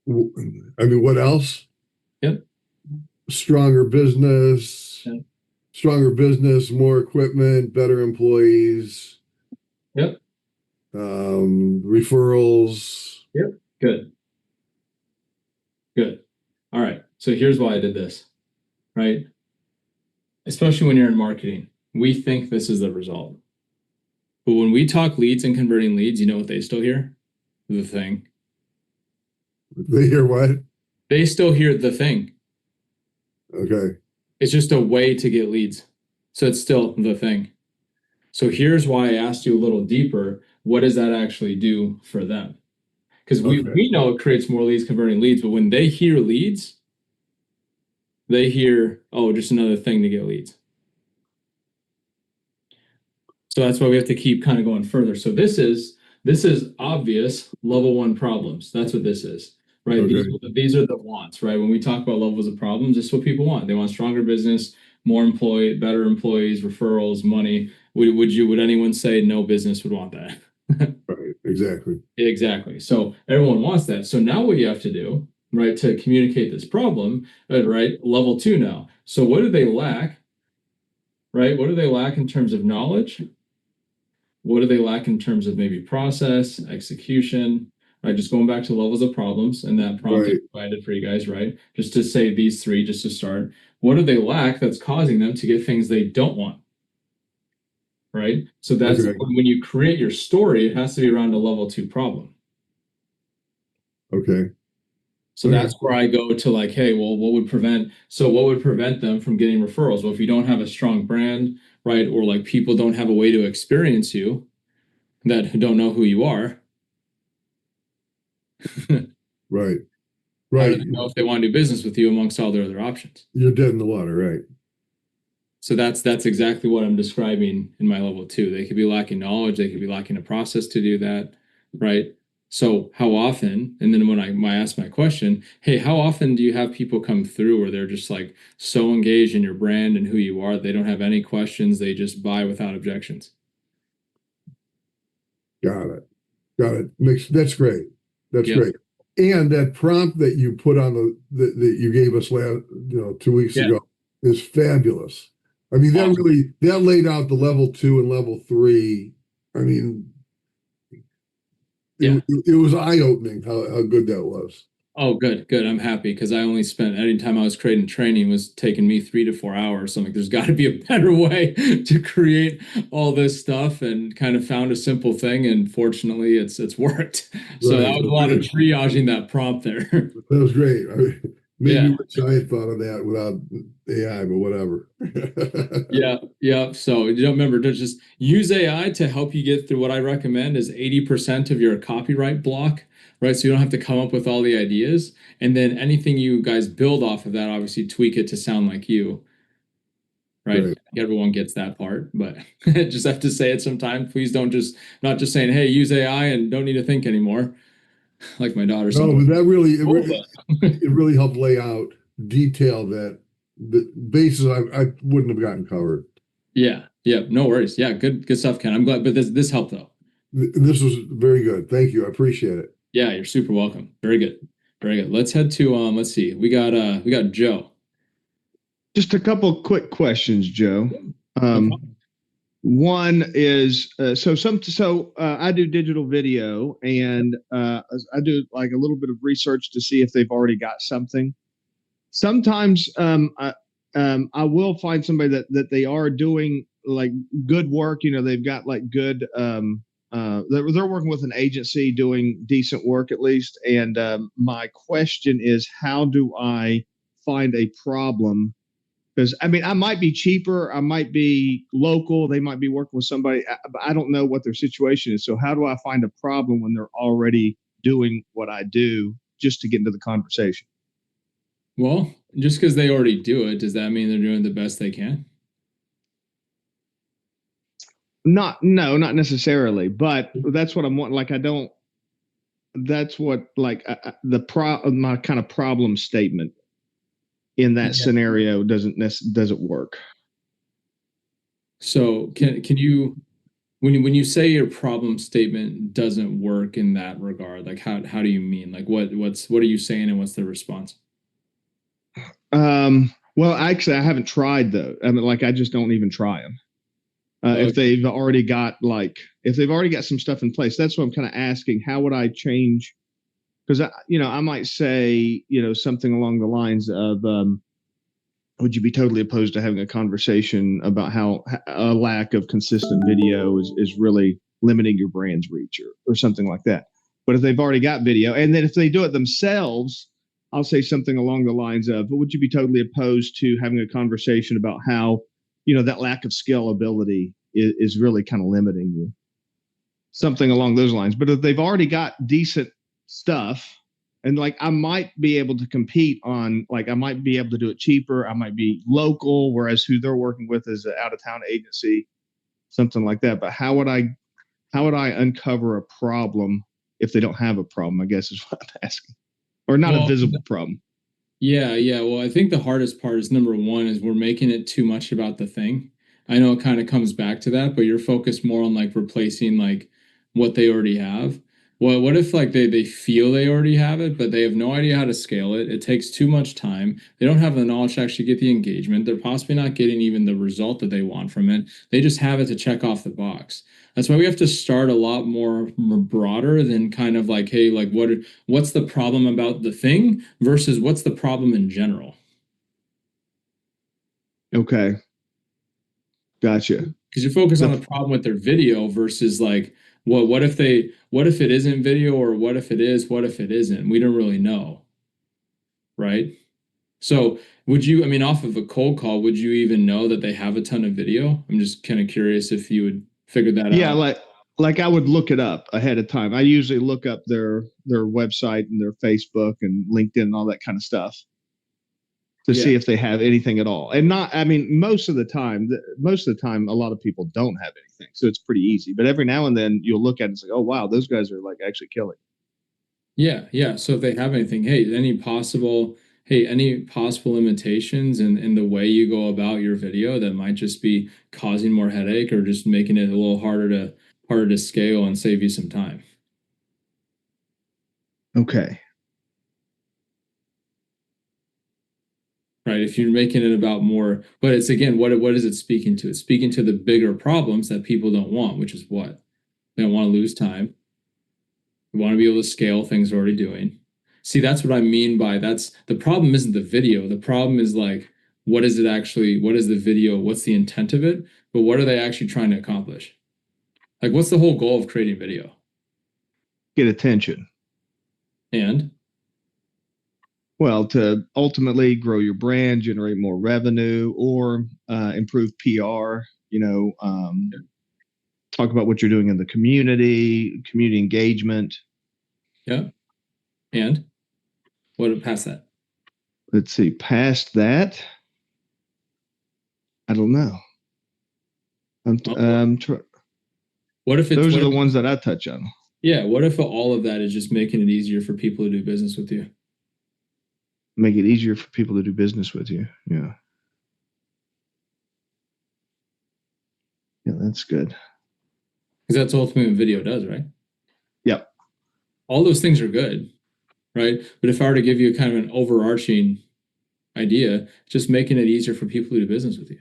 I mean, what else? Yep. Stronger business. Okay. Stronger business, more equipment, better employees. Yep. Referrals. Yep. Good. Good. All right. So here's why I did this, right? Especially when you're in marketing, we think this is the result. But when we talk leads and converting leads, you know what they still hear? The thing. They hear what? They still hear the thing. Okay. It's just a way to get leads. So it's still the thing. So here's why I asked you a little deeper. What does that actually do for them? Because we know it creates more leads, converting leads, but when they hear leads, they hear, oh, just another thing to get leads. So that's why we have to keep kind of going further. So this is obvious level 1 problems. That's what this is, right? Okay. These are the wants, right? When we talk about levels of problems, this is what people want. They want stronger business, better employees, referrals, money. Would anyone say no business would want that? Right. Exactly. Exactly. So everyone wants that. So now what you have to do, right, to communicate this problem, right, level 2 now. So what do they lack, right? What do they lack in terms of knowledge? What do they lack in terms of maybe process, execution, right? Just going back to levels of problems and that prompt Right. I provided for you guys, right? Just to say these 3, just to start. What do they lack that's causing them to get things they don't want? right? So that's Okay. when you create your story, it has to be around a level 2 problem. Okay. So Okay. that's where I go to like, hey, well, what would prevent them from getting referrals? Well, if you don't have a strong brand, right? Or like people don't have a way to experience you that don't know who you are, Right. how Right. do they know if they want to do business with you amongst all their other options? You're dead in the water, right? So that's exactly what I'm describing in my level 2. They could be lacking knowledge, they could be lacking a process to do that, right? So how often, and then when I ask my question, hey, how often do you have people come through where they're just like so engaged in your brand and who you are, they don't have any questions, they just buy without objections? Got it. Got it. That's great. That's Yep. great. And that prompt that you put on that you gave us 2 weeks Yeah. ago is fabulous. I mean, Awesome. that laid out the level 2 and level 3. I mean, Yeah. it was eye-opening how good that was. Oh, good, good. I'm happy because I only spent any time I was creating training was taking me 3 to 4 hours. So I'm like, there's got to be a better way to create all this stuff, and kind of found a simple thing. And fortunately, it's worked. So Right. that was a lot of triaging that prompt there. That was great. I mean, maybe Yeah. wish I had thought of that without AI, but whatever. Yeah, yeah. So you don't remember to just use AI to help you get through. What I recommend is 80% of your copyright block, right? So you don't have to come up with all the ideas. And then anything you guys build off of that, obviously tweak it to sound like you, right? Right. Everyone gets that part, but just have to say it sometimes. Please don't just not just saying, hey, use AI and don't need to think anymore. Like my daughter No, sometimes. but that really Cool, but- it really helped lay out detail that the bases I wouldn't have gotten covered. Yeah, yeah, no worries. Yeah, good stuff, Ken. I'm glad, but this helped though. This was very good. Thank you. I appreciate it. Yeah, you're super welcome. Very good. Very good. Let's head to let's see. We got Joe. Just a couple quick questions, Joe. problem. One is I do digital video, and I do like a little bit of research to see if they've already got something. Sometimes I will find somebody that they are doing like good work. You know, they've got like good they're working with an agency doing decent work at least. And my question is, how do I find a problem? Because I mean, I might be cheaper, I might be local, they might be working with somebody, but I don't know what their situation is. So how do I find a problem when they're already doing what I do, just to get into the conversation? Well, just because they already do it, does that mean they're doing the best they can? Not necessarily, but that's what I'm wanting. Like, I don't. That's what like my kind of problem statement in that scenario doesn't work. So can you when you say your problem statement doesn't work in that regard, like how do you mean? Like what are you saying and what's the response? Well, actually, I haven't tried though. I mean, like, I just don't even try them. If they've already got some stuff in place, that's what I'm kind of asking. How would I change? Because I might say, something along the lines of, would you be totally opposed to having a conversation about how a lack of consistent video is really limiting your brand's reach, or something like that? But if they've already got video, and then if they do it themselves, I'll say something along the lines of, but would you be totally opposed to having a conversation about how, that lack of scalability is really kind of limiting you? Something along those lines. But if they've already got decent stuff, and like, I might be able to compete on, like, I might be able to do it cheaper, I might be local, whereas who they're working with is an out of town agency, something like that. But how would I uncover a problem if they don't have a problem, I guess is what I'm asking. Or not a visible problem. Yeah, yeah. Well, I think the hardest part is number one is we're making it too much about the thing. I know it kind of comes back to that, but you're focused more on like replacing like what they already have. Well, what if like they feel they already have it, but they have no idea how to scale it? It takes too much time. They don't have the knowledge to actually get the engagement. They're possibly not getting even the result that they want from it. They just have it to check off the box. That's why we have to start a lot more broader than kind of like, hey, like what's the problem about the thing versus what's the problem in general. Okay. Gotcha. Because you focus on the problem with their video versus like what if it isn't video, or what if it is, what if it isn't? We don't really know. Right? So would you, I mean, off of a cold call, would you even know that they have a ton of video? I'm just kind of curious if you would figure that Yeah, out. like I would look it up ahead of time. I usually look up their website and their Facebook and LinkedIn and all that kind of stuff to see if they have anything at all. And not, I mean, most of the time, a lot of people don't have anything, so it's pretty easy. But every now and then, you'll look at it and say, "Oh, wow, those guys are like actually killing." Yeah. So if they have anything, hey, any possible limitations in the way you go about your video that might just be causing more headache or just making it a little harder to scale and save you some time. Okay. Right. If you're making it about more, but it's again, what is it speaking to? It's speaking to the bigger problems that people don't want, which is what? They don't want to lose time. They want to be able to scale things they're already doing. See, that's what I mean by that's the problem isn't the video. The problem is like, what is the video? What's the intent of it? But what are they actually trying to accomplish? Like, what's the whole goal of creating video? Get attention. And well, to ultimately grow your brand, generate more revenue, or improve PR. Talk about what you're doing in the community engagement. yeah. And what past that? Let's see, past that, I don't know. What if it's those are the ones that I touch on? Yeah. What if all of that is just making it easier for people to do business with you? Make it easier for people to do business with you. Yeah. Yeah, that's good. Because that's ultimately what video does, right? Yep. All those things are good, right? But if I were to give you kind of an overarching idea, just making it easier for people to do business with you.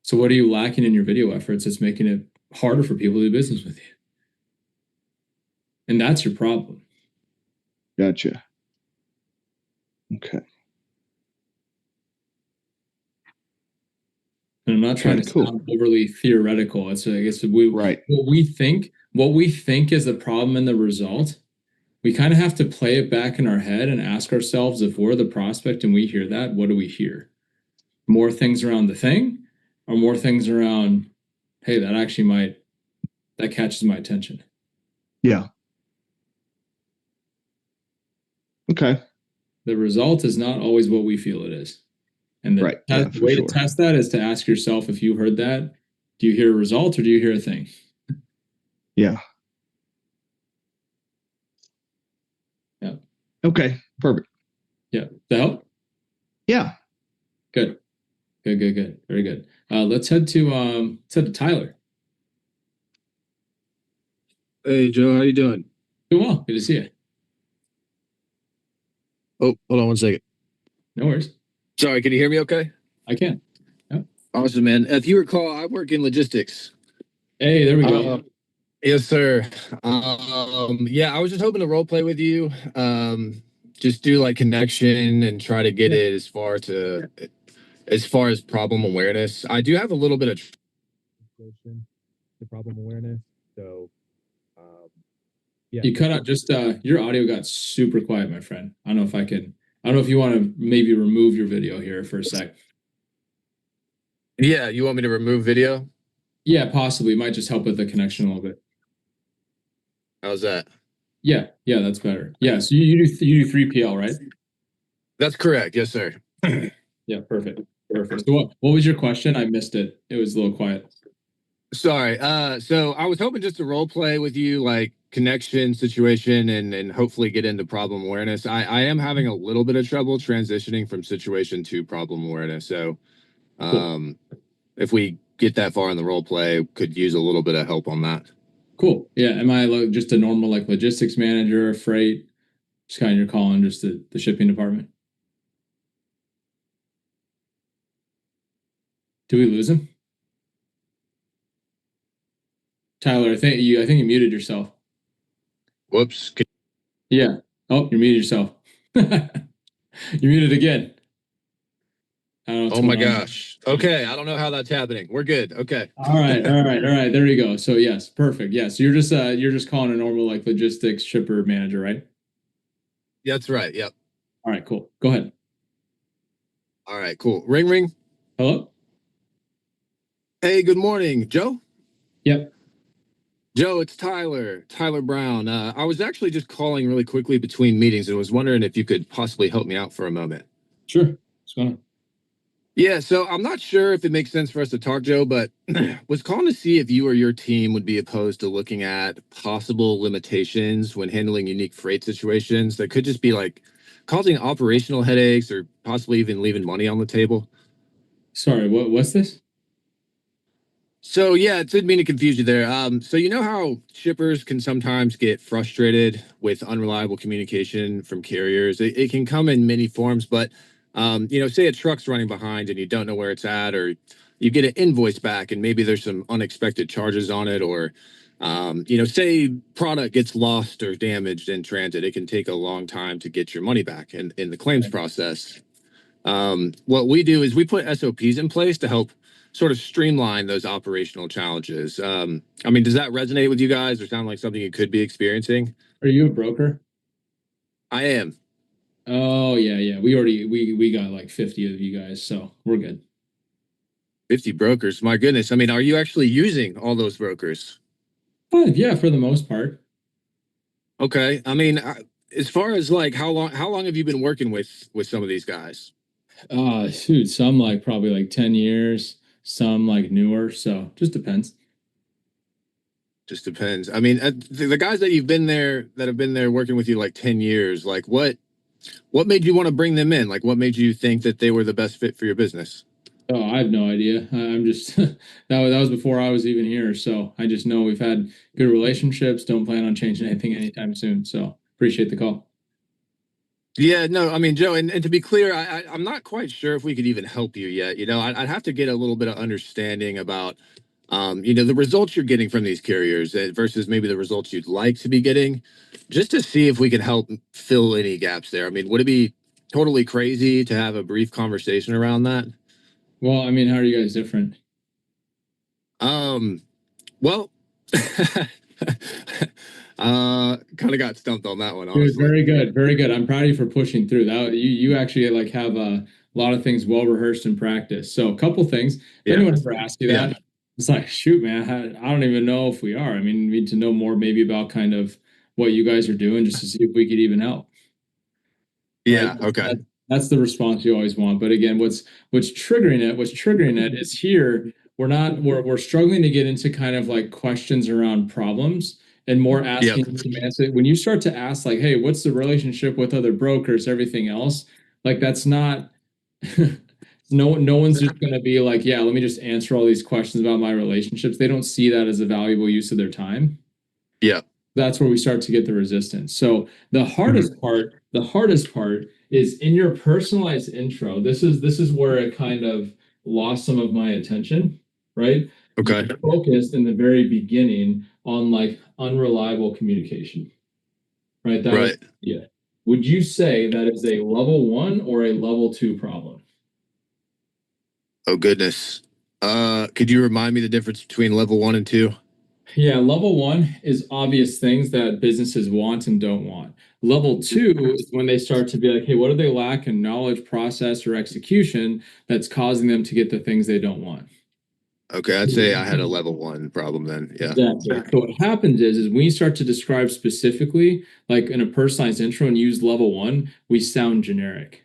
So what are you lacking in your video efforts that's making it harder for people to do business with you? And that's your problem. Gotcha. Okay. And I'm not trying to sound overly theoretical. It's I guess what we think is the problem and the result. We kind of have to play it back in our head and ask ourselves, if we're the prospect and we hear that, what do we hear? More things around the thing, or more things around, hey, that catches my attention. Yeah. Okay. The result is not always what we feel it is. And the way to test that is to ask yourself, if you heard that, do you hear a result or do you hear a thing? Yeah. Yeah. Okay. Perfect. Yeah. That help? Yeah. Good. Very good. Let's head to Tyler. Hey Joe, how you doing? Doing well. Good to see you. Oh, hold on one second. No worries. Sorry, can you hear me okay? I can. Yeah. Awesome, man. If you recall, I work in logistics. Hey, there we go. Yes, sir. Yeah, I was just hoping to role play with you. Just do like connection and try to get it as far as problem awareness. I do have a little bit of the problem awareness. So yeah. You cut out just your audio got super quiet, my friend. I don't know if you want to maybe remove your video here for a sec. Yeah, you want me to remove video? Yeah, possibly. It might just help with the connection a little bit. How's that? Yeah, that's better. Yeah, so you do 3PL, right? That's correct. Yes, sir. Yeah, perfect. So what was your question? I missed it. It was a little quiet. Sorry. So I was hoping just to role play with you, like connection situation and hopefully get into problem awareness. I am having a little bit of trouble transitioning from situation to problem awareness. So Cool. If we get that far in the role play, could use a little bit of help on that. Cool. Yeah. Am I just a normal like logistics manager, freight? Just kind of you're calling just the shipping department. Do we lose him? Tyler, I think you muted yourself. Whoops. Yeah. Oh, you muted yourself. You muted again. I don't know what's Oh my going on. gosh. Okay, I don't know how that's happening. We're good. Okay. All right, all right, all right. There you go. So yes, perfect. Yeah. So you're just calling a normal like logistics shipper manager, right? That's right. Yep. All right, cool. Go ahead. All right, cool. Ring ring. Hello? Hey, good morning, Joe. Yep. Joe, it's Tyler. Tyler Brown. I was actually just calling really quickly between meetings and was wondering if you could possibly help me out for a moment. Sure. What's going on? Yeah, so I'm not sure if it makes sense for us to talk, Joe, but was calling to see if you or your team would be opposed to looking at possible limitations when handling unique freight situations that could just be like causing operational headaches or possibly even leaving money on the table. Sorry, what's this? So yeah, it didn't mean to confuse you there. So you know how shippers can sometimes get frustrated with unreliable communication from carriers. It can come in many forms, but say a truck's running behind and you don't know where it's at, or you get an invoice back and maybe there's some unexpected charges on it, or say product gets lost or damaged in transit. It can take a long time to get your money back in the claims process. What we do is we put SOPs in place to help sort of streamline those operational challenges. Does that resonate with you guys or sound like something you could be experiencing? Are you a broker? I am. Oh yeah. We got like 50 of you guys, so we're good. 50 brokers. My goodness. Are you actually using all those brokers? Yeah, for the most part. Okay. As far as like how long have you been working with some of these guys? Shoot, some like probably like 10 years, some like newer, so just depends. Just depends. The guys that have been there working with you like 10 years, like what made you want to bring them in? Like what made you think that they were the best fit for your business? Oh, I have no idea. I'm just that was before I was even here, so I just know we've had good relationships. Don't plan on changing anything anytime soon. So appreciate the call. Yeah, no, Joe, and to be clear, I'm not quite sure if we could even help you yet. I'd have to get a little bit of understanding about, the results you're getting from these carriers versus maybe the results you'd like to be getting, just to see if we could help fill any gaps there. Would it be totally crazy to have a brief conversation around that? Well, how are you guys different? Well, kind of got stumped on that one, Dude, honestly. very good, very good. I'm proud of you for pushing through that. You actually like have a lot of things well rehearsed in practice. So a couple things. If Yeah. anyone ever asks you that, Yeah. it's like, shoot, man, I don't even know if we are. We need to know more maybe about kind of what you guys are doing just to see if we could even help. Yeah. Right? Okay. That's the response you always want. But again, what's triggering it is here we're struggling to get into kind of like questions around problems and more asking semantic. When you start to ask like, hey, what's the relationship with other brokers, everything else, like that's not no one's just going to be like, yeah, let me just answer all these questions about my relationships. They don't see that as a valuable use of their time. Yeah. That's where we start to get the resistance. So the hardest part is in your personalized intro. This is where it kind of lost some of my attention, right? Okay. You're focused in the very beginning on like unreliable communication, right? Right. Yeah. Would you say that is a level 1 or a level 2 problem? Oh goodness. Could you remind me the difference between level 1 and 2? Yeah, level 1 is obvious things that businesses want and don't want. Level 2 is when they start to be like, hey, what do they lack in knowledge, process, or execution that's causing them to get the things they don't want? Okay, I'd say I had a level 1 problem then. Yeah. Exactly. So what happens is when you start to describe specifically, like in a personalized intro and use level 1, we sound generic.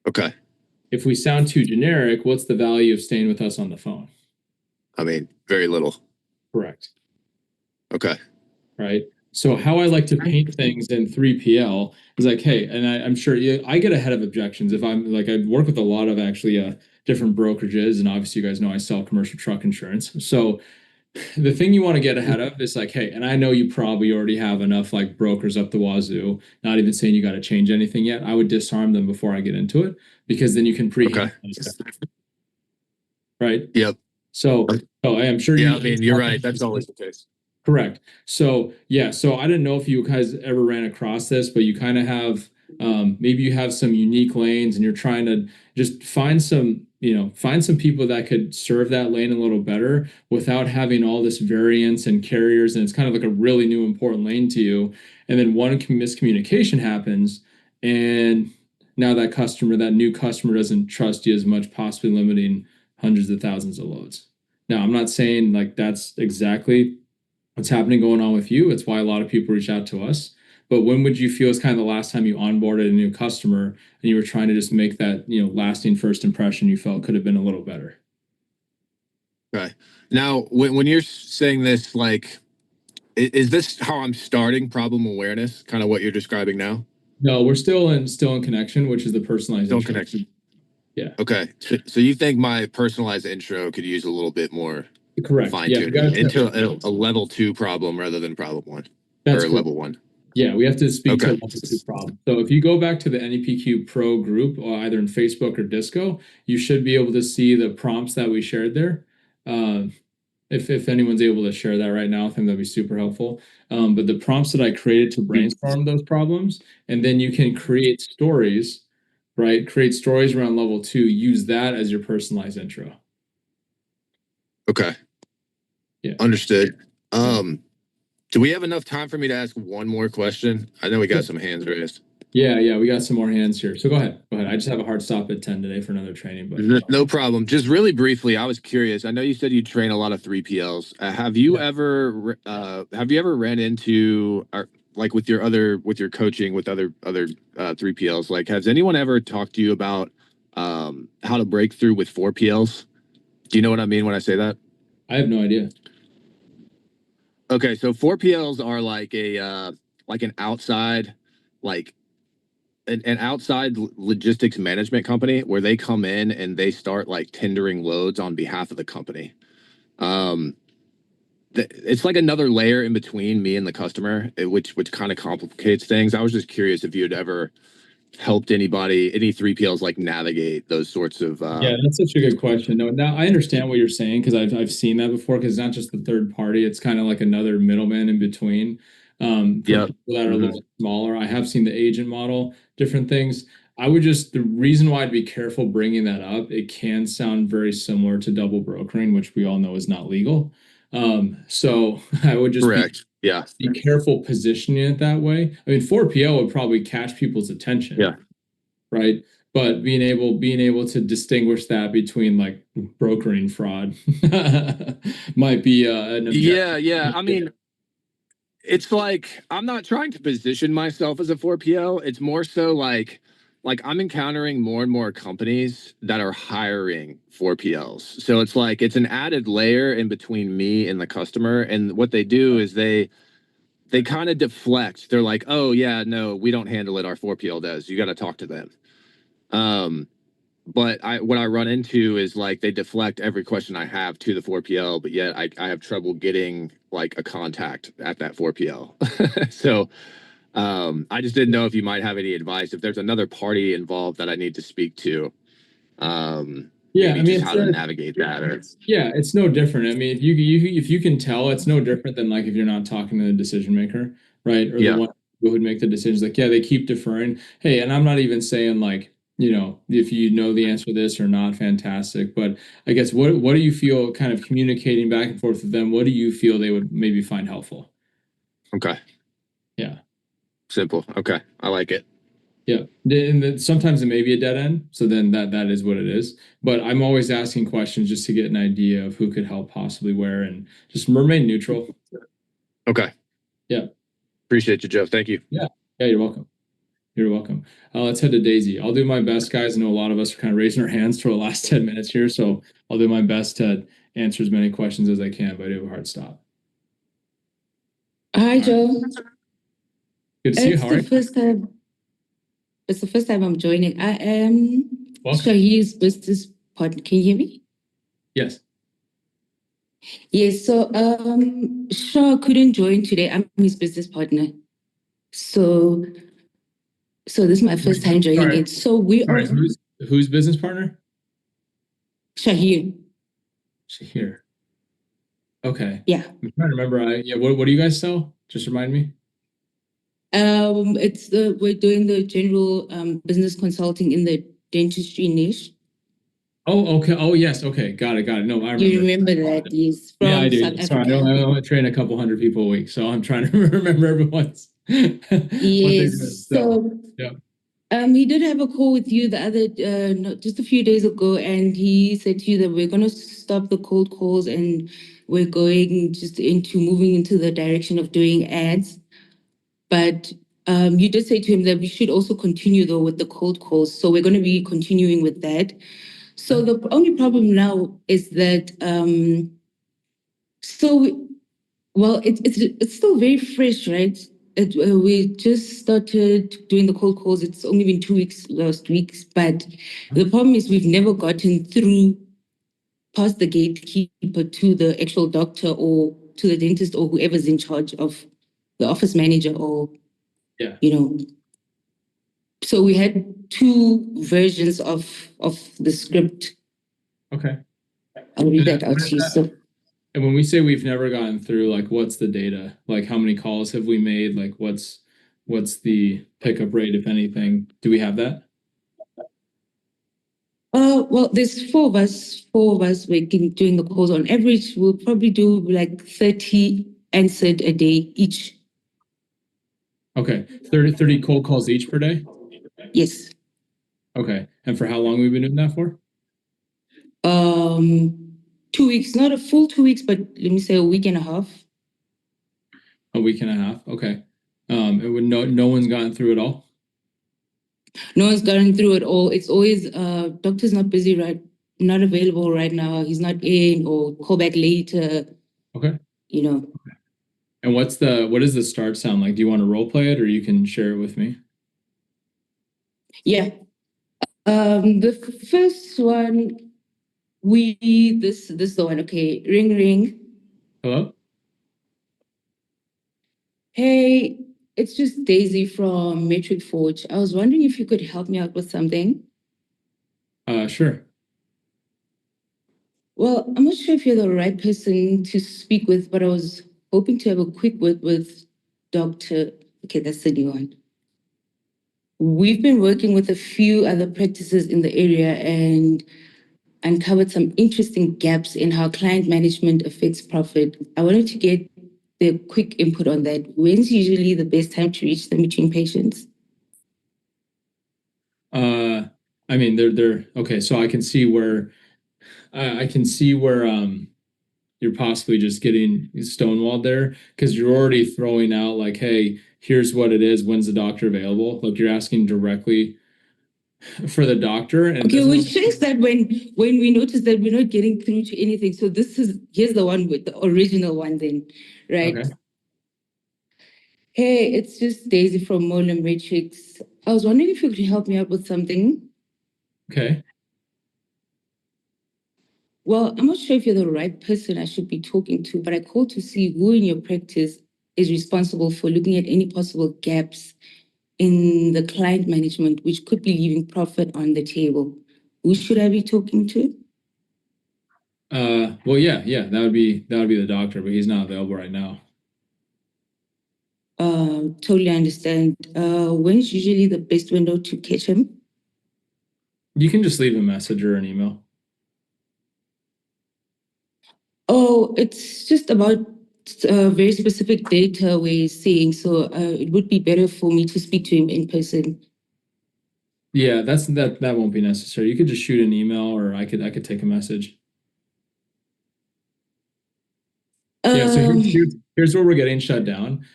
Okay. If we sound too generic, what's the value of staying with us on the phone? Very little. Correct. Okay. Right. So how I like to paint things in 3PL is like, hey, and I'm sure I get ahead of objections if I'm like, I work with a lot of actually different brokerages, and obviously you guys know I sell commercial truck insurance. So the thing you want to get ahead of is like, hey, and I know you probably already have enough like brokers up the wazoo, not even saying you got to change anything yet. I would disarm them before I get into it, because then you can Okay. Right. Yep. So I am sure Yeah, you're right. That's always the case. Correct. So yeah, so I didn't know if you guys ever ran across this, but you kind of have maybe you have some unique lanes and you're trying to just find some find some people that could serve that lane a little better without having all this variance and carriers. And it's kind of like a really new important lane to you. And then one miscommunication happens, and now that new customer doesn't trust you as much, possibly limiting hundreds of thousands of loads. Now, I'm not saying like that's exactly what's going on with you. It's why a lot of people reach out to us. But when would you feel is kind of the last time you onboarded a new customer and you were trying to just make that, lasting first impression you felt could have been a little better? Okay. Now, when you're saying this, like, is this how I'm starting problem awareness? Kind of what you're describing now? No, we're still in connection, which is the personalized Still intro. connection. Yeah. Okay. So you think my personalized intro could use a little bit more Correct. fine Yeah, tuning into a level 2 problem rather than problem 1 That's or correct. level 1? Yeah, we have to speak to Okay. a level 2 problem. So if you go back to the NEPQ Pro group, either in Facebook or Disco, you should be able to see the prompts that we shared there. If anyone's able to share that right now, I think that'd be super helpful. But the prompts that I created to brainstorm those problems, and then you can create stories, right? Create stories around level 2. Use that as your personalized intro. Okay. Yeah. Understood. Do we have enough time for me to ask one more question? I know we got some hands raised. Yeah, we got some more hands here. So go ahead. I just have a hard stop at 10 today for another training. But No problem. Just really briefly, I was curious. I know you said you train a lot of 3PLs. Have you ever ran into, or like with your coaching with other 3PLs? Like, has anyone ever talked to you about how to break through with 4PLs? Do you know what I mean when I say that? I have no idea. Okay, so 4PLs are like an outside, like an outside logistics management company where they come in and they start like tendering loads on behalf of the company. It's like another layer in between me and the customer, which kind of complicates things. I was just curious if you had ever helped any 3PLs like navigate those sorts of Yeah, that's such a good question. No, now I understand what you're saying because I've seen that before, because it's not just the third party, it's kind of like another middleman in between. For people that are a little smaller, I have seen the agent model, different things. The reason why I'd be careful bringing that up, it can sound very similar to double brokering, which we all know is not legal. So I would just correct. Be careful positioning it that way. I mean, 4PL would probably catch people's attention. Yeah. Right. But being able to distinguish that between like brokering fraud might be an objective. Yeah. I mean, it's like I'm not trying to position myself as a 4PL. It's more so like I'm encountering more and more companies that are hiring 4PLs. So it's like it's an added layer in between me and the customer. And what they do is they kind of deflect. They're like, oh yeah, no, we don't handle it. Our 4PL does. You got to talk to them. But what I run into is like they deflect every question I have to the 4PL, but yet I have trouble getting like a contact at that 4PL. So I just didn't know if you might have any advice if there's another party involved that I need to speak to. Yeah, I mean, how to navigate that. Yeah, it's no different. I mean, if you can tell, it's no different than like if you're not talking to the decision maker, right? Or the one who would make the decisions. Like, yeah, they keep deferring. Hey, and I'm not even saying like, if you know the answer to this or not, fantastic. But I guess what do you feel kind of communicating back and forth with them? What do you feel they would maybe find helpful? Okay. Yeah. Simple. Okay. I like it. Yeah. And then sometimes it may be a dead end. So then that is what it is. But I'm always asking questions just to get an idea of who could help possibly where, and just remain neutral. Okay. Yeah. Appreciate you, Joe. Thank you. Yeah, you're welcome. You're welcome. Let's head to Daisy. I'll do my best, guys. I know a lot of us are kind of raising our hands for the last 10 minutes here, so I'll do my best to answer as many questions as I can, but I do have a hard stop. Hi, Joe. Good to see you. How are you? It's the first time I'm joining. I am Shahid's business partner. Can you hear me? Yes. Yes. So, Shah couldn't join today. I'm his business partner. So this is my first time joining it. So we are. Who's business partner? Shahid. Shahir. Okay. Yeah. I'm trying to remember. What do you guys sell? Just remind me. We're doing the general business consulting in the dentistry niche. Oh, okay. Oh, yes. Okay. Got it. No, I You remember. remember that? Yes, Yeah, I from do. South Sorry, Africa. I only train a couple hundred people a week, so I'm trying to remember everyone's what they do. Yes. So Yeah. he did have a call with you the other, no, just a few days ago, and he said to you that we're going to stop the cold calls and we're going just into moving into the direction of doing ads. But you did say to him that we should also continue though with the cold calls. So we're going to be continuing with that. So the only problem now is that it's still very fresh, right? We just started doing the cold calls. It's only been 2 weeks last week, but the problem is we've never gotten through past the gatekeeper to the actual doctor or to the dentist or whoever's in charge of the office manager or Yeah. you know. So we had two versions of the script. Okay. I'll read that out to you. So And when we say we've never gotten through, like, what's the data? Like, how many calls have we made? Like, what's the pickup rate, if anything? Do we have that? well, there's four of us. Four of us working doing the calls. On average, we'll probably do like 30 answered a day each. Okay. 30 cold calls each per day? Yes. Okay. And for how long we've been doing that for? 2 weeks, not a full 2 weeks, but let me say a week and a half. A week and a half. Okay. It would no one's gotten through it all. No one's gotten through it all. It's always doctor's not busy, right? Not available right now. He's not in, or call back later. Okay. You know. And what does the start sound like? Do you want to role play it, or you can share it with me? Yeah. The first one, this is the one. Okay, ring ring. Hello? Hey, it's just Daisy from Matrix Forge. I was wondering if you could help me out with something. Sure. Well, I'm not sure if you're the right person to speak with, but I was hoping to have a quick word with Dr. Okay, that's the new one. We've been working with a few other practices in the area and uncovered some interesting gaps in how client management affects profit. I wanted to get the quick input on that. When's usually the best time to reach them between patients? I mean, they're okay. So I can see where you're possibly just getting stonewalled there, because you're already throwing out like, hey, here's what it is. When's the doctor available? Like, you're asking directly for the doctor. And okay, which shows that when we notice that we're not getting through to anything. So here's the one with the original one then, right? Okay. Hey, it's just Daisy from Mola Matrix. I was wondering if you could help me out with something. Okay. Well, I'm not sure if you're the right person I should be talking to, but I called to see who in your practice is responsible for looking at any possible gaps in the client management, which could be leaving profit on the table. Who should I be talking to? Well, yeah, that would be the doctor, but he's not available right now. Totally understand. When's usually the best window to catch him? You can just leave a message or an email. Oh, it's just about very specific data we're seeing. So it would be better for me to speak to him in person. Yeah, that won't be necessary. You could just shoot an email, or I could take a message. Yeah, so here's where we're getting shut down.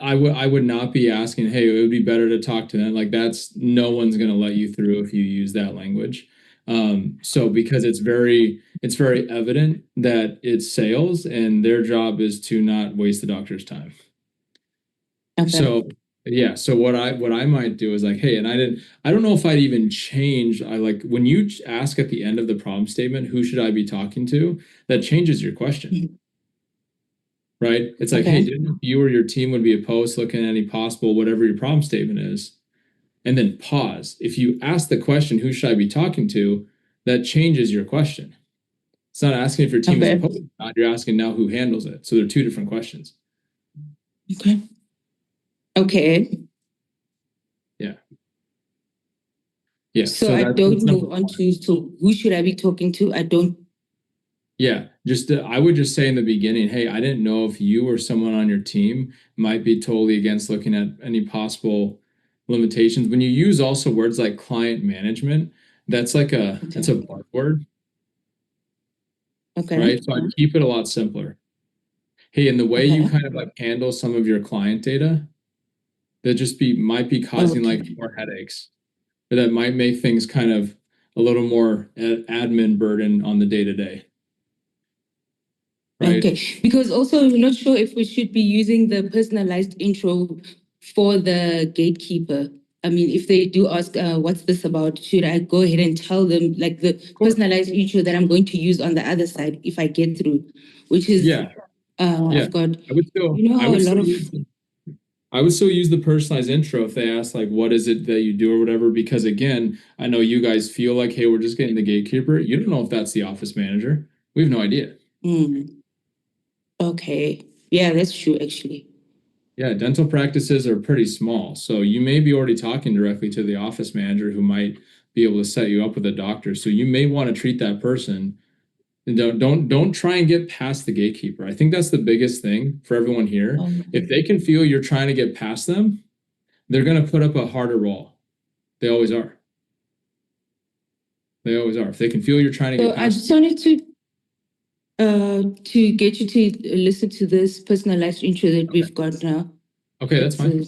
I would not be asking, hey, it would be better to talk to them. Like, that's, no one's going to let you through if you use that language. So because it's very evident that it's sales, and their job is to not waste the doctor's time. Okay. So yeah, so what I might do is like, hey, and I don't know if I'd even change. I like when you ask at the end of the problem statement, who should I be talking to? That changes your question. Right? It's like, hey, didn't you or your team would be opposed to looking at any possible whatever your problem statement is? And then pause. If you ask the question, who should I be talking to? That changes your question. It's not asking if your team is opposed. You're asking now who handles it. So they're two different questions. Okay. Yeah. Yeah. So I that's don't number move on one. to, so who should I be talking to? I don't. Yeah, just I would just say in the beginning, hey, I didn't know if you or someone on your team might be totally against looking at any possible limitations. When you use also words like client management, that's like that's a buzzword, Okay. right? So I keep it a lot simpler. Hey, and the way you Okay. kind of like handle some of your client data, that just might be causing like Okay. more headaches, or that might make things kind of a little more admin burden on the day to day, right? Okay, because also we're not sure if we should be using the personalized intro for the gatekeeper. I mean, if they do ask, what's this about? Should I go ahead and tell them like the personalized intro that I'm going to use on the other side if I get through, which is, Yeah, yeah. I've got, I would still, you know I how a would lot still of, use, I would still use the personalized intro if they ask like, what is it that you do or whatever, because again, I know you guys feel like, hey, we're just getting the gatekeeper. You don't know if that's the office manager. We have no idea. Okay, yeah, that's true actually. Yeah, dental practices are pretty small. So you may be already talking directly to the office manager who might be able to set you up with a doctor. So you may want to treat that person. And don't try and get past the gatekeeper. I think that's the biggest thing for everyone here. If they can feel you're trying to get past them, they're going to put up a harder wall. They always are. They always are. If they can feel you're trying to So get I past just wanted to get you to listen to this personalized intro that we've got now. Okay, that's fine.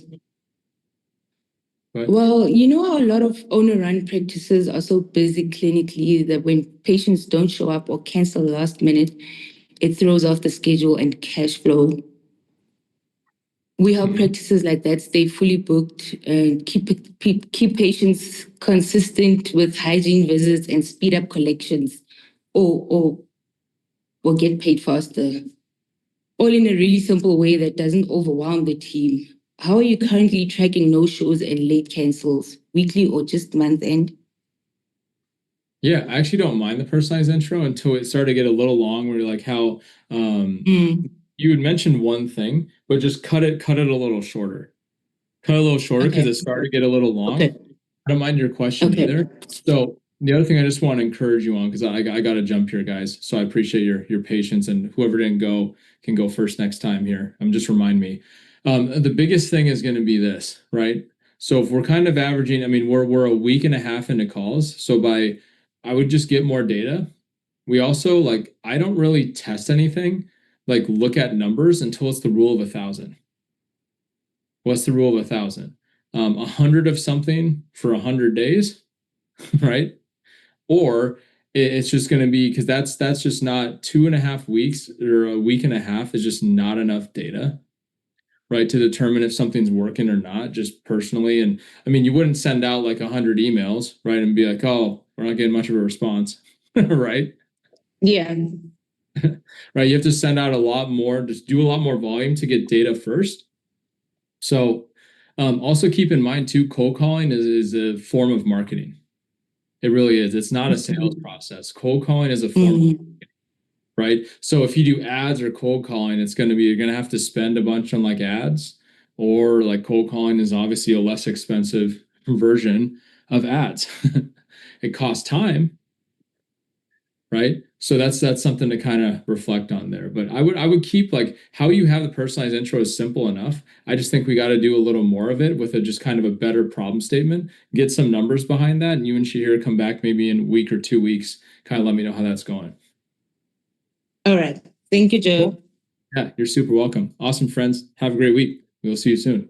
Go ahead. Well, you know how a lot of owner-run practices are so busy clinically that when patients don't show up or cancel last minute, it throws off the schedule and cash flow. We help practices like that stay fully booked and keep patients consistent with hygiene visits and speed up collections, or get paid faster, all in a really simple way that doesn't overwhelm the team. How are you currently tracking no-shows and late cancels, weekly or just month end? Yeah, I actually don't mind the personalized intro until it started to get a little long where you're like how you would mention one thing, but just cut it a little shorter. Cut it a little shorter because Okay. it started to get a little long. Okay. I don't mind your question Okay. either. So the other thing I just want to encourage you on, because I got to jump here, guys. So I appreciate your patience, and whoever didn't go can go first next time here. Just remind me. The biggest thing is going to be this, right? So if we're kind of averaging, I mean, we're a week and a half into calls. So I would just get more data. We also like, I don't really test anything, like look at numbers until it's the rule of 1,000. What's the rule of 1,000? 100 of something for 100 days, right? Or it's just going to be, because that's just not 2.5 weeks or a week and a half is just not enough data, right, to determine if something's working or not, just personally. And I mean, you wouldn't send out like 100 emails, right, and be like, oh, we're not getting much of a response, right? Yeah. Right, you have to send out a lot more, just do a lot more volume to get data first. So also keep in mind too, cold calling is a form of marketing. It really is. It's not a sales process. Cold calling is a form of marketing, right? So if you do ads or cold calling, you're going to have to spend a bunch on like ads, or like cold calling is obviously a less expensive version of ads. It costs time, right? So that's something to kind of reflect on there. But I would keep like how you have the personalized intro is simple enough. I just think we got to do a little more of it with just kind of a better problem statement, get some numbers behind that, and you and Shahir come back maybe in a week or 2 weeks, kind of let me know how that's going. All right. Thank you, Joe. Cool. Yeah, you're super welcome. Awesome, friends. Have a great week. We'll see you soon.